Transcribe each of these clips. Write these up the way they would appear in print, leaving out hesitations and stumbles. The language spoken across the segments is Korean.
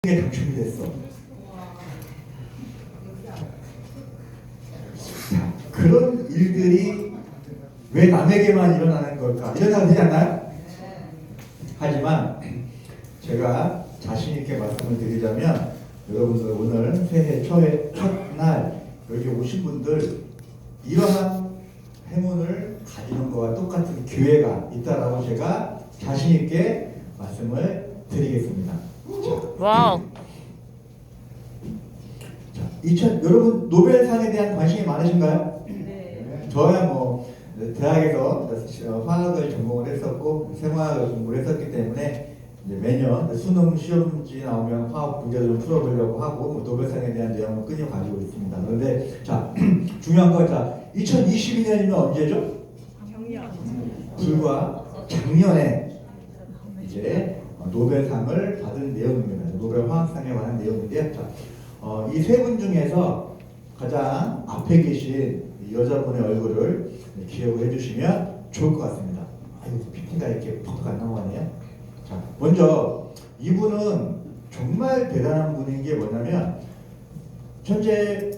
게 당첨이 됐어. 자, 그런 일들이 왜 남에게만 일어나는 걸까? 일어나도 되지 않나요? 하지만 제가 자신 있게 말씀을 드리자면 여러분들 오늘 새해 첫날 여기 오신 분들 이러한 행운을 가지는 것과 똑같은 기회가 있다라고 제가 자신 있게 말씀을 드리겠습니다. 와우. 자, 여러분 노벨상에 대한 관심이 많으신가요? 네. 저야 뭐 대학에서 화학을 전공을 했었고 생화학을 공부를 했었기 때문에 이제 매년 수능 시험지 나오면 화학 문제를 좀 풀어보려고 하고 뭐 노벨상에 대한 내용을 끊임 가지고 있습니다. 그런데 자 중요한 건 자 2022년이면 언제죠? 작년. 불과 작년에 이제 노벨상을 받은 내용입니다. 노벨 화학상에 관한 내용인데요. 이 세 분 중에서 가장 앞에 계신 여자분의 얼굴을 기억을 해주시면 좋을 것 같습니다. 아이고, PP가 이렇게 퍽퍽 안 넘어가네요. 자, 먼저 이분은 정말 대단한 분인 게 뭐냐면 현재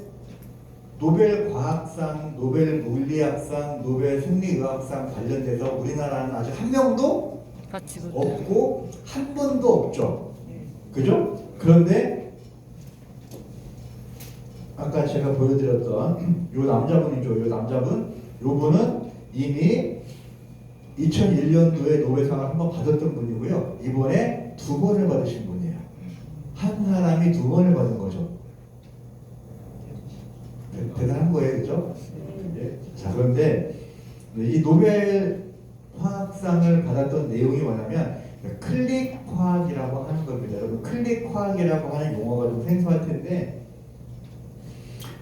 노벨 과학상, 노벨 물리학상, 노벨 생리의학상 관련돼서 우리나라는 아직 한 명도 없고 한 번도 없죠. 그죠? 그런데 아까 제가 보여드렸던 요 남자분이죠. 요 남자분, 요분은 이미 2001년도에 노벨상을 한 번 받았던 분이고요. 이번에 2번을 받으신 분이에요. 한 사람이 2번을 받은 거죠. 대단한 거예요, 그죠? 네. 자, 그런데 이 노벨 화학상을 받았던 내용이 뭐냐면 클릭 화학이라고 하는 겁니다. 여러분 클릭 화학이라고 하는 용어가 좀 생소할 텐데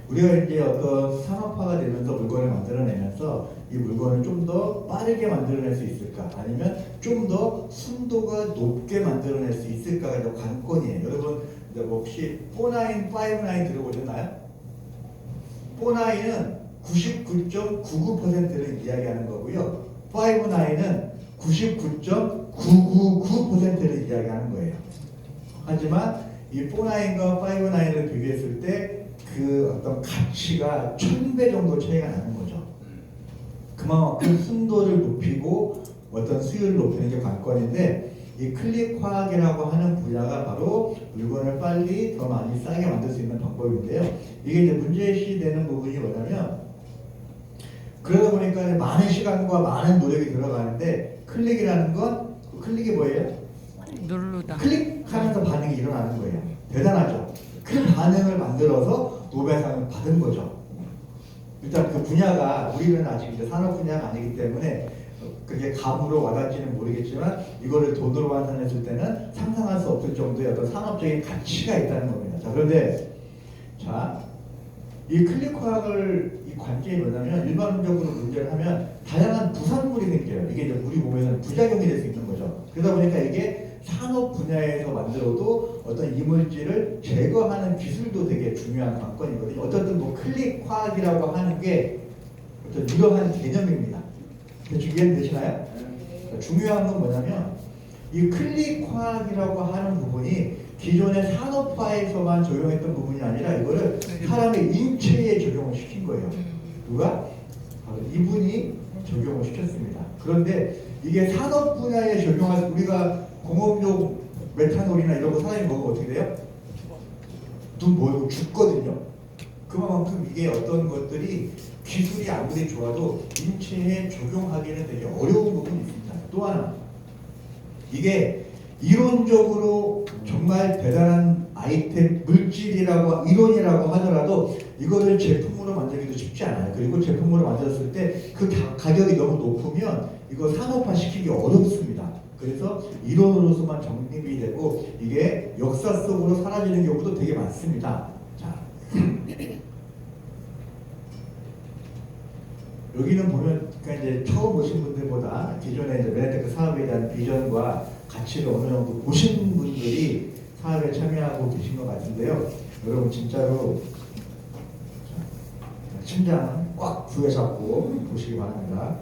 우리가 이제 어떤 산업화가 되면서 물건을 만들어내면서 이 물건을 좀 더 빠르게 만들어낼 수 있을까? 아니면 좀 더 순도가 높게 만들어낼 수 있을까가 이제 관건이에요. 여러분 이제 뭐 혹시 49, 59 들어보셨나요? 49는 99.99%를 이야기하는 거고요. 59는 99.999%를 이야기하는 거예요. 하지만 이 49과 59을 비교했을 때 그 어떤 가치가 1000배 정도 차이가 나는 거죠. 그만큼 순도를 높이고 어떤 수율을 높이는 게 관건인데 이 클릭 화학이라고 하는 분야가 바로 물건을 빨리 더 많이 싸게 만들 수 있는 방법인데요. 이게 이제 문제시 되는 부분이 뭐냐면 그러다 보니까 많은 시간과 많은 노력이 들어가는데 클릭이라는 건 클릭이 뭐예요? 누르다. 클릭하면서 반응이 일어나는 거예요. 대단하죠? 그 반응을 만들어서 노벨상을 받은 거죠. 일단 그 분야가 우리는 아직 이제 산업 분야가 아니기 때문에 그게 감으로 와닿지는 모르겠지만 이거를 돈으로 환산했을 때는 상상할 수 없을 정도의 어떤 산업적인 가치가 있다는 겁니다. 자, 그런데 이 클릭 화학을 이 관점이 뭐냐면 일반적으로 문제를 하면 다양한 부산물이 생겨요. 이게 이제 우리 몸에서는 부작용이 될 수 있는 거죠. 그러다 보니까 이게 산업 분야에서 만들어도 어떤 이물질을 제거하는 기술도 되게 중요한 관건이거든요. 어쨌든 뭐 클릭 화학이라고 하는 게 어떤 이러한 개념입니다. 대충 이해되시나요? 중요한 건 뭐냐면 이 클릭 화학이라고 하는 부분이 기존의 산업화에서만 적용했던 부분이 아니라 이거를 사람의 인체에 적용을 시킨 거예요. 누가? 바로 이분이 적용을 시켰습니다. 그런데 이게 산업 분야에 적용할 우리가 공업용 메탄올이나 이런 거 사람이 먹으면 어떻게 돼요? 죽거든요. 그만큼 이게 어떤 것들이 기술이 아무리 좋아도 인체에 적용하기는 되게 어려운 부분이 있습니다. 또 하나 이게 이론적으로 정말 대단한 아이템 물질이라고 이론이라고 하더라도 이거를 제품으로 만들기도 쉽지 않아요. 그리고 제품으로 만들었을 때 그 가격이 너무 높으면 이거 산업화 시키기 어렵습니다. 그래서 이론으로서만 정립이 되고 이게 역사 속으로 사라지는 경우도 되게 많습니다. 자, 여기는 보면 그러니까 이제 처음 오신 분들보다 기존에 이제 메네테크 사업에 대한 비전과 가치를 어느 정도 보신 분들이 사업에 참여하고 계신 것 같은데요. 여러분 진짜로 심장 꽉 부여잡고 보시기 바랍니다.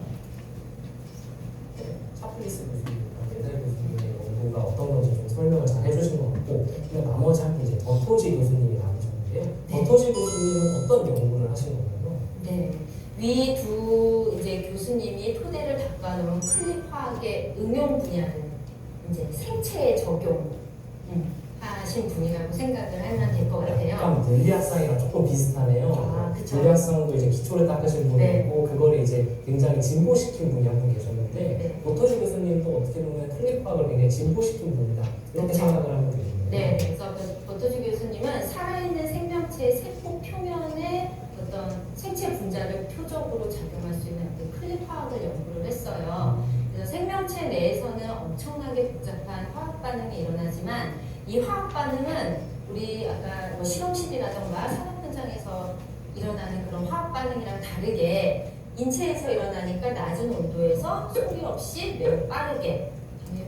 차플리스 교수님, 옛날 교수님의 원고가 연구가 어떤 건지 좀 설명을 잘 해주신 것 같고, 그리고 나머지 한 분 이제 버토지 교수님이 나오셨는데요. 네. 버토지 교수님은 어떤 연구를 하신 건가요? 네. 위 두 이제 교수님이 토대를 닦아놓은 클립 화학의 응용 분야를 이제 생체에 적용 하신 분이라고 생각을 하면 될 것 같아요. 약간 물리학상이랑 조금 비슷하네요. 아, 그쵸. 물리학상도 이제 기초를 닦으신 분이 네. 있고, 그거를 이제 굉장히 진보시킨 분이 한 분 계셨는데, 네. 버토지 교수님도 어떻게 보면 클립 화학을 굉장히 진보시킨 분이다, 이렇게 그쵸. 생각을 하면 되겠네요. 네, 그래서 버토지 교수님은 살아있는 생명체의 세포 표면에 어떤 생체 분자를 표적으로 작용할 수 있는 그 클립 화학을 연구를 했어요. 그래서 생명체 내에서는 엄청나게 복잡한 화학 반응이 일어나지만 이 화학 반응은 우리 아까 뭐 실험실이라던가 산업 현장에서 일어나는 그런 화학 반응이랑 다르게 인체에서 일어나니까 낮은 온도에서 소리 없이 매우 빠르게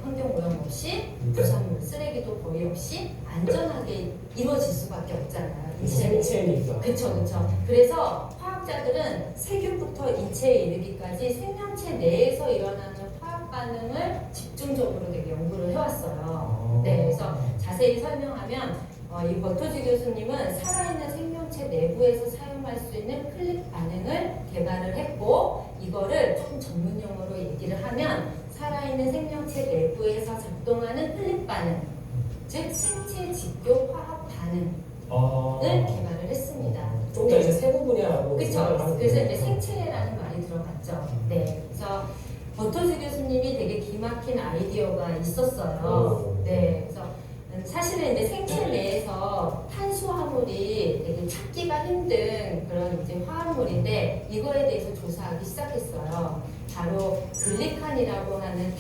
환경 오염 없이 부산물 쓰레기도 거의 없이 안전하게 이루어질 수밖에 없잖아요. 생체니까. 그쵸. 그래서 화학자들은 세균부터 인체에 이르기까지 생명체 내에서 일어나는 화학 반응을 집중적으로 되게 연구를 해왔어요. 네, 그래서 자세히 설명하면 이 버토지 교수님은 살아있는 생명체 내부에서 사용할 수 있는 클립 반응을 개발을 했고, 이거를 조금 전문 용어로 얘기를 하면 살아있는 생명체 내부에서 작동하는 클립 반응, 즉 생체 직교 화학 반응을 개발을 했습니다. 좀 더 이제 세부 분야라고 생각을 그렇죠. 하면 그래서 되겠네요. 이제 생체라는 말이 들어갔죠. 네, 그래서 버토지 교수님이 되게 기막힌 아이디어가 있었어요. 네, 그래서 사실은 이제 생체 내에서 탄수화물이 되게 찾기가 힘든 그런 이제 화합물인데 이거에 대해서 조사하기 시작했어요. 바로 글리칸이라고 하는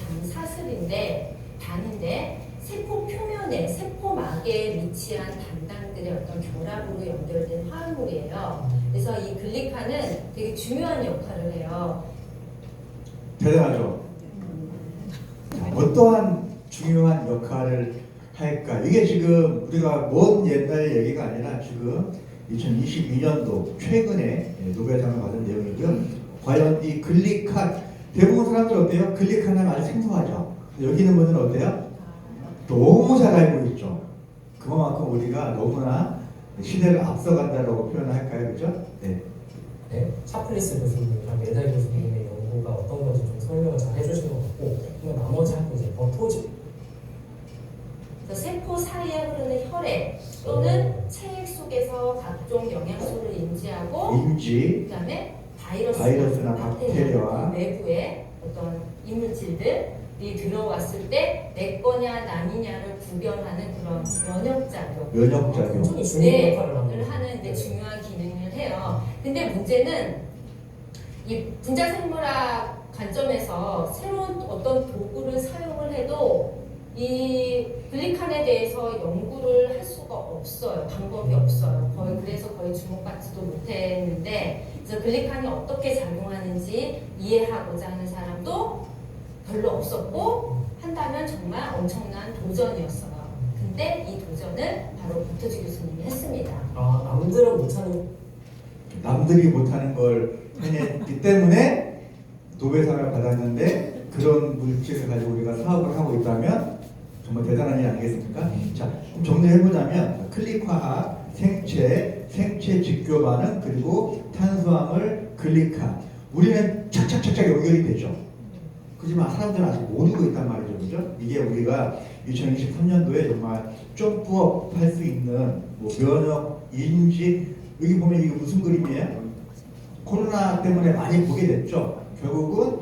단인데 세포 표면에 세포막에 위치한 단당들의 어떤 결합으로 연결된 화합물이에요. 그래서 이 글리칸은 되게 중요한 역할을 해요. 대단하죠. 자, 어떠한 중요한 역할을 할까? 이게 지금 우리가 먼 옛날 얘기가 아니라 지금 2022년도 최근에 노벨상을 받은 내용이고요. 과연 이 글리칸, 대부분 사람들 어때요? 글리칸 하면 아주 생소하죠. 여기 있는 분은 어때요? 너무 잘 알고 있죠. 그만큼 우리가 너무나 시대를 앞서간다라고 표현을 할까요? 그죠? 네. 네, 샤플리스 교수님이랑 메달 교수님의 연구가 어떤 건지 좀 설명을 잘 해주신 것 같고, 그리고 나머지 한 분 이제 버토지. 그래서 세포 사이에 흐르는 혈액 또는 체액 속에서 각종 영양소를 인지하고 그다음에 바이러스나 박테리아와 외부의 어떤 이물질들이 들어왔을 때 내 거냐 남이냐를 구별하는 그런 면역작용 굉장히 중요한 역할을 을 하는 이제 중요한 기능을 해요. 근데 문제는 이 분자생물학 관점에서 새로운 어떤 도구를 사용을 해도 이 글리칸에 대해서 연구를 할 수가 없어요. 방법이 없어요. 그래서 거의 주목받지도 못했는데, 그래서 글리칸이 어떻게 작용하는지 이해하고자 하는 사람도 별로 없었고, 한다면 정말 엄청난 도전이었어요. 근데 이 도전을 바로 버토지 교수님이 했습니다. 남들은 못하는. 남들이 못하는 걸 해냈기 때문에 노벨상을 받았는데 그런 물질을 가지고 우리가 사업을 하고 있다면 정말 대단한 일 아니겠습니까? 자, 좀 정리해보자면 클릭화학, 생체 직교 반응, 그리고 탄수화물, 글리칸. 우리는 착착착착 연결이 되죠. 그렇지만 사람들은 아직 모르고 있단 말이죠. 그죠? 이게 우리가 2023년도에 정말 점프업 할 수 있는 뭐 면역, 인지, 여기 보면 이게 무슨 그림이에요? 코로나 때문에 많이 보게 됐죠. 결국은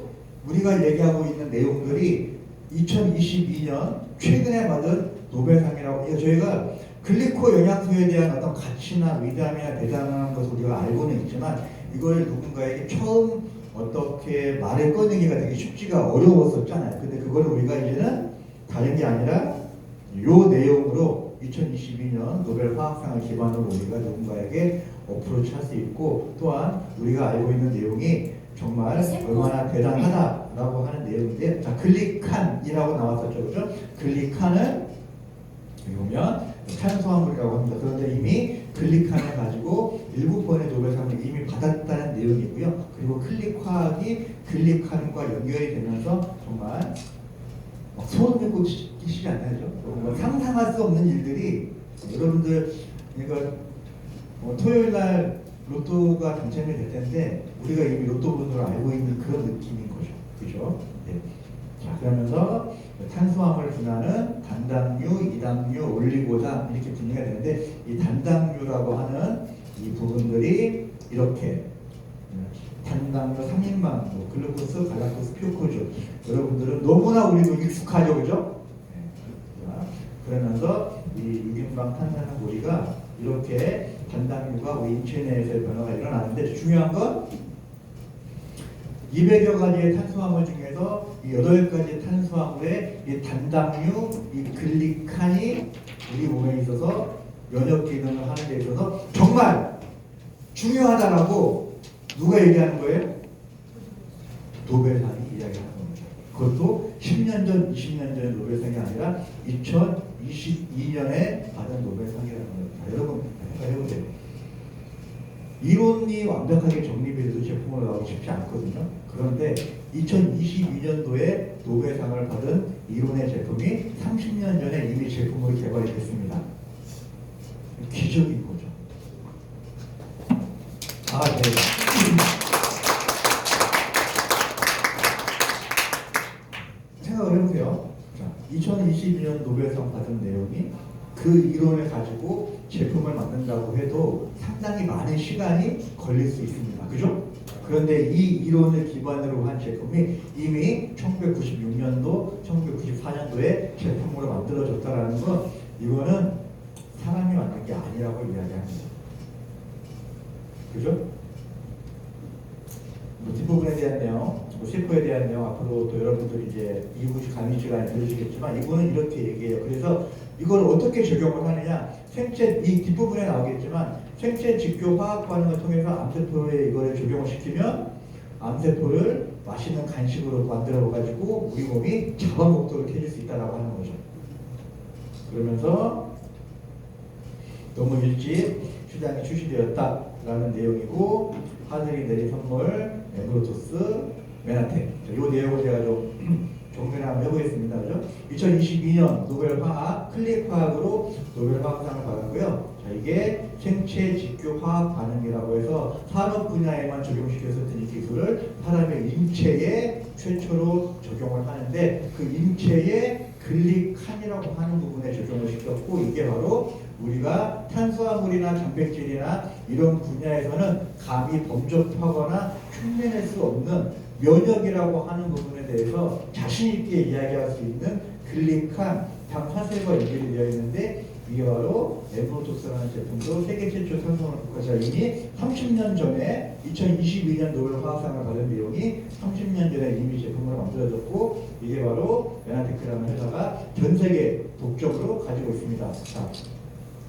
우리가 얘기하고 있는 내용들이 2022년 최근에 받은 노벨상이라고, 저희가 글리코 영양소에 대한 어떤 가치나 위대함이나 대단한 것을 우리가 알고는 있지만 이걸 누군가에게 처음 어떻게 말을 꺼내기가 되게 쉽지가 어려웠었잖아요. 근데 그거를 우리가 이제는 다른 게 아니라 요 내용으로 2022년 노벨 화학상을 기반으로 우리가 누군가에게 어프로치 할 수 있고, 또한 우리가 알고 있는 내용이 정말 얼마나 대단하다라고 하는 내용인데, 자, 글리칸이라고 나왔었죠. 그죠? 글리칸은 여기 보면 탄수화물이라고 합니다. 그런데 이미 글리칸을 가지고 7번의 노벨상을 이미 받았다는 내용이고요. 그리고 클릭화학이 글리칸과 연결이 되면서 정말 막 소름 끼치지 않나요? 뭐 상상할 수 없는 일들이 여러분들 그러니까 토요일 날 로또가 당첨이 될 텐데 우리가 이미 로또 번호를 알고 있는 그런 느낌인 거죠. 그죠? 네. 자, 그러면서 탄수화물 분할은 단당류, 이당류, 올리고당 이렇게 분리가 되는데 이 단당류라고 하는 이 부분들이 이렇게 단당류 3인방도 글루코스, 갈락토스, 퓨코즈 여러분들은 너무나 우리도 익숙하죠, 그죠? 네. 자, 그러면서 이 6인방 탄산화물이가 이렇게 단당류가 우리 인체 내에서의 변화가 일어나는데 중요한 건 200여 가지의 탄수화물 중에서 이 8가지 탄수화물의 이 단당류, 이 글리칸이 우리 몸에 있어서 면역 기능을 하는 데 있어서 정말 중요하다라고 누가 얘기하는 거예요? 노벨상이 이야기하는 겁니다. 그것도 10년 전, 20년 전의 노벨상이 아니라 2022년에 받은 노벨상이라는 겁니다. 여러분 생각해보세요. 이론이 완벽하게 정립이 돼서 제품으로 나오기 쉽지 않거든요. 그런데 2022년도에 노벨상을 받은 이론의 제품이 30년 전에 이미 제품으로 개발이 됐습니다. 기적인 거죠. 아, 네. 생각을 해보세요. 자, 2022년 노벨상 받은 내용이 그 이론을 가지고 제품을 만든다고 해도 상당히 많은 시간이 걸릴 수 있습니다. 그죠? 그런데 이 이론을 기반으로 한 제품이 이미 1996년도, 1994년도에 제품으로 만들어졌다는 건 이거는 사람이 만든 게 아니라고 이야기합니다. 그죠? 뒷부분에 대한 내용, 세포에 대한 내용 앞으로 또 여러분들이 이제 2부 강의 시간에 들으시겠지만 이거는 이렇게 얘기해요. 그래서 이걸 어떻게 적용을 하느냐, 생체 이 뒷부분에 나오겠지만 생체 직교 화학 반응을 통해서 암세포에 이거를 적용을 시키면 암세포를 맛있는 간식으로 만들어 가지고 우리 몸이 잡아먹도록 해줄 수 있다라고 하는 거죠. 그러면서 너무 일찍 시장에 출시되었다라는 내용이고 하늘이 내린 선물, 엠브로토스, 메나텍. 이 내용을 제가 좀 정리를 한번 해보겠습니다. 그죠? 2022년 노벨 화학, 클릭 화학으로 노벨 화학상을 받았고요. 자, 이게 생체 직교 화학 반응이라고 해서 산업 분야에만 적용시켰었던 이 기술을 사람의 인체에 최초로 적용을 하는데 그 인체에 글리칸이라고 하는 부분에 적용을 시켰고 이게 바로 우리가 탄수화물이나 단백질이나 이런 분야에서는 감히 범접하거나 흉내낼 수 없는 면역이라고 하는 부분에 대해서 자신 있게 이야기할 수 있는 글리칸 당사슬과 연결이 되어 있는데 이게 바로 엠브로토스라는 제품도 세계 최초 탄수화물 복합자 이미 30년 전에 2022년 노벨 화학상을 받은 내용이 30년 전에 이미 제품으로 만들어졌고 이게 바로 메나테크라는 회사가 전 세계 독점으로 가지고 있습니다. 자,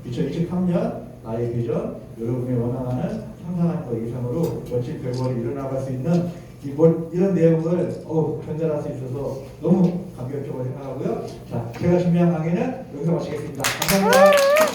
2023년 나의 비전, 여러분이 원하는 상상하는 것 이상으로 멋진 결과를 이뤄나갈 수 있는 이런 내용을 전달할 수 있어서 너무 감격적으로 생각하고요. 자, 제가 준비한 강의는 여기서 마치겠습니다. 감사합니다.